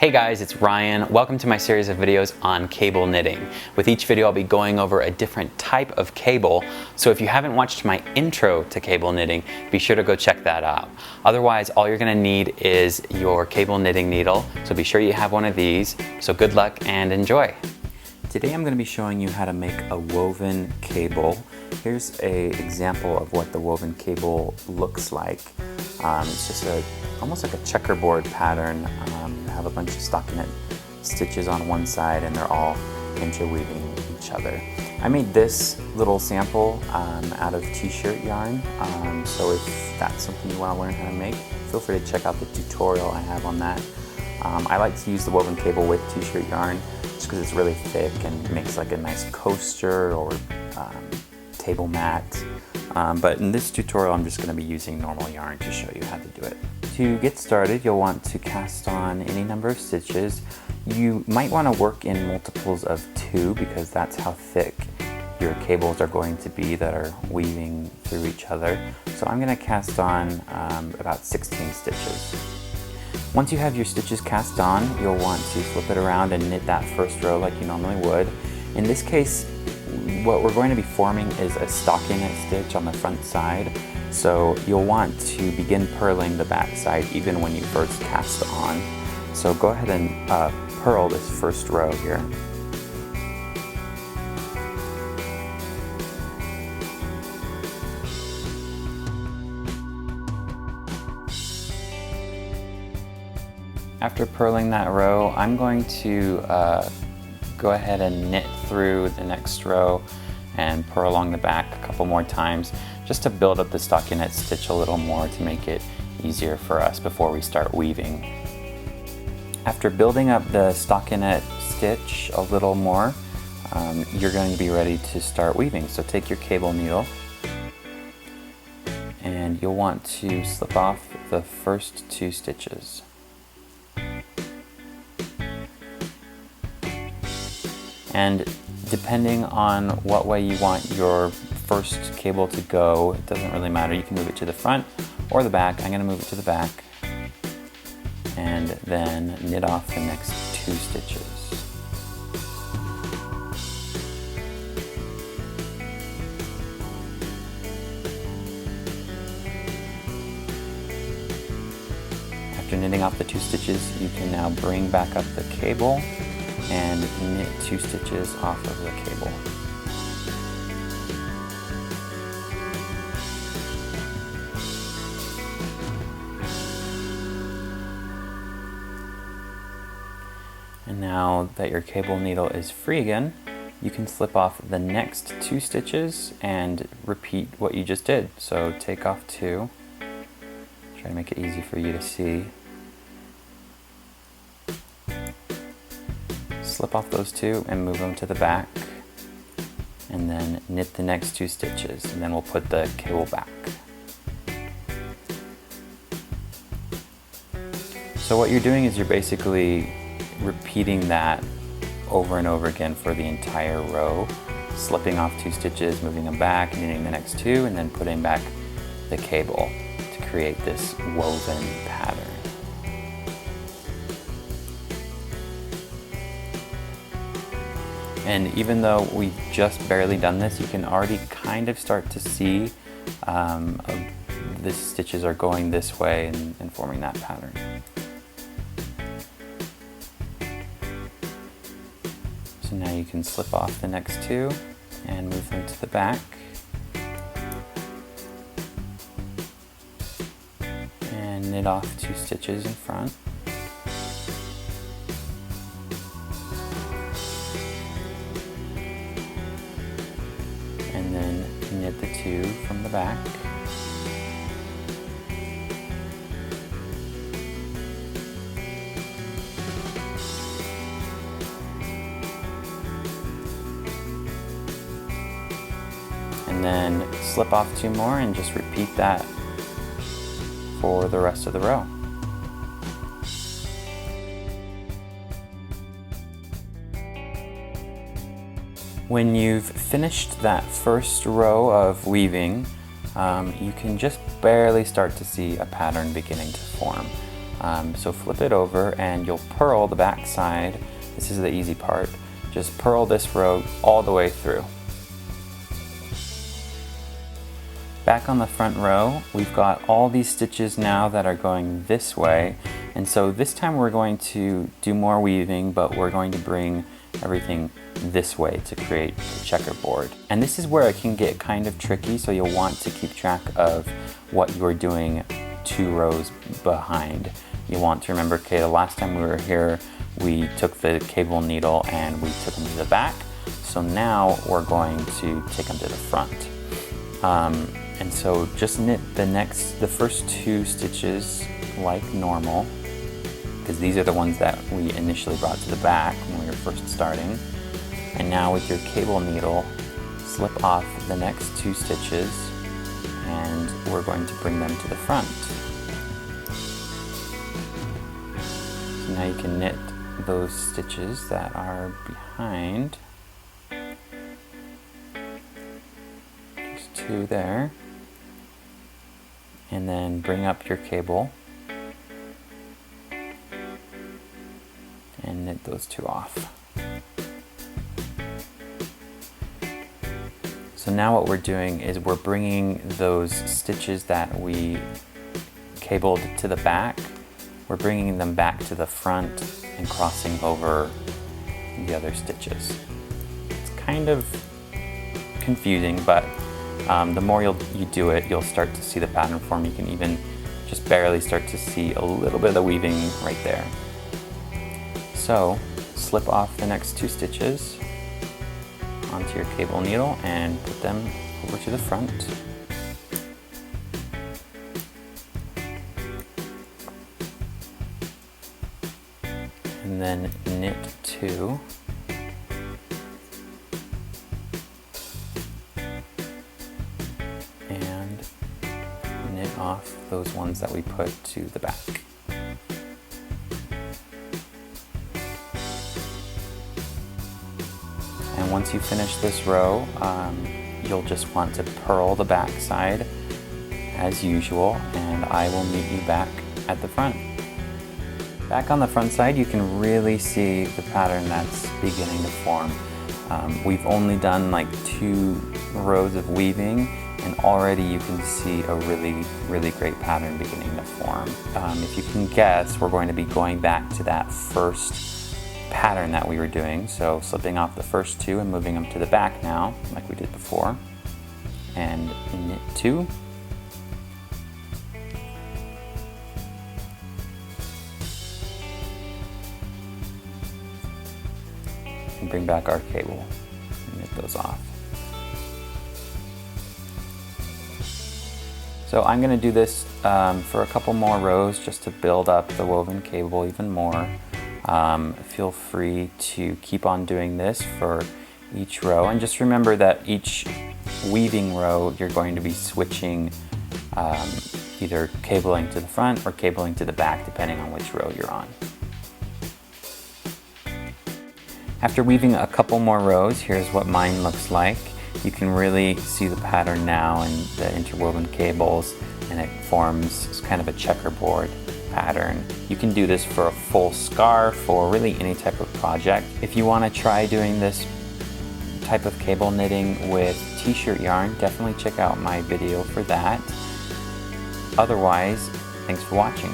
Hey guys, it's Ryan. Welcome to my series of videos on cable knitting. With each video I'll be going over a different type of cable, so if you haven't watched my intro to cable knitting, be sure to go check that out. Otherwise, all you're going to need is your cable knitting needle, so be sure you have one of these. So good luck and enjoy. Today I'm going to be showing you how to make a woven cable. Here's an example of what the woven cable looks like. It's just almost like a checkerboard pattern. You have a bunch of stockinette stitches on one side and they're all interweaving each other. I made this little sample out of t-shirt yarn, so if that's something you want to learn how to make, feel free to check out the tutorial I have on that. I like to use the woven cable with t-shirt yarn just because it's really thick and makes like a nice coaster or table mat. But in this tutorial I'm just going to be using normal yarn to show you how to do it. To get started, you'll want to cast on any number of stitches. You might want to work in multiples of 2 because that's how thick your cables are going to be that are weaving through each other. So I'm going to cast on about 16 stitches. Once you have your stitches cast on, you'll want to flip it around and knit that first row like you normally would. In this case, what we're going to be forming is a stockinette stitch on the front side. So you'll want to begin purling the back side even when you first cast on. So go ahead and purl this first row here. After purling that row, I'm going to go ahead and knit through the next row and purl along the back a couple more times just to build up the stockinette stitch a little more to make it easier for us before we start weaving. After building up the stockinette stitch a little more, you're going to be ready to start weaving. So take your cable needle and you'll want to slip off the first 2 stitches. And depending on what way you want your first cable to go, it doesn't really matter. You can move it to the front or the back. I'm going to move it to the back and then knit off the next 2 stitches. After knitting off the 2 stitches, you can now bring back up the cable and knit 2 stitches off of the cable. And now that your cable needle is free again, you can slip off the next 2 stitches and repeat what you just did. So take off 2, try to make it easy for you to see. Slip off those 2 and move them to the back, and then knit the next 2 stitches, and then we'll put the cable back. So what you're doing is you're basically repeating that over and over again for the entire row, slipping off 2 stitches, moving them back, knitting the next 2, and then putting back the cable to create this woven pattern. And even though we've just barely done this, you can already kind of start to see the stitches are going this way and forming that pattern. So now you can slip off the next 2 and move them to the back. And knit off 2 stitches in front. And then knit the 2 from the back. And then slip off 2 more and just repeat that for the rest of the row. When you've finished that first row of weaving, you can just barely start to see a pattern beginning to form. So flip it over and you'll purl the back side. This is the easy part. Just purl this row all the way through. Back on the front row, we've got all these stitches now that are going this way. And so this time we're going to do more weaving, but we're going to bring everything this way to create a checkerboard. And this is where it can get kind of tricky, so you'll want to keep track of what you're doing 2 rows behind. You want to remember, okay, the last time we were here, we took the cable needle and we took them to the back. So now we're going to take them to the front. And so just knit the first 2 stitches like normal, because these are the ones that we initially brought to the back when we were first starting. And now with your cable needle, slip off the next 2 stitches and we're going to bring them to the front. So now you can knit those stitches that are behind. Just 2 there. And then bring up your cable and knit those 2 off. So now what we're doing is we're bringing those stitches that we cabled to the back, we're bringing them back to the front and crossing over the other stitches. It's kind of confusing, but the more you do it, you'll start to see the pattern form. You can even just barely start to see a little bit of the weaving right there. So slip off the next 2 stitches onto your cable needle and put them over to the front. And then knit 2. And knit off those ones that we put to the back. And once you finish this row, you'll just want to purl the back side as usual, and I will meet you back at the front. Back on the front side, you can really see the pattern that's beginning to form. We've only done like 2 rows of weaving, and already you can see a really great pattern beginning to form. If you can guess, we're going to be going back to that first pattern that we were doing, so slipping off the first 2 and moving them to the back now, like we did before, and knit 2. And bring back our cable and knit those off. So I'm going to do this for a couple more rows just to build up the woven cable even more. Feel free to keep on doing this for each row, and just remember that each weaving row you're going to be switching either cabling to the front or cabling to the back depending on which row you're on. After weaving a couple more rows, here's what mine looks like. You can really see the pattern now and the interwoven cables, and it forms kind of a checkerboard pattern. You can do this for a full scarf or really any type of project. If you want to try doing this type of cable knitting with t-shirt yarn, definitely check out my video for that. Otherwise, thanks for watching.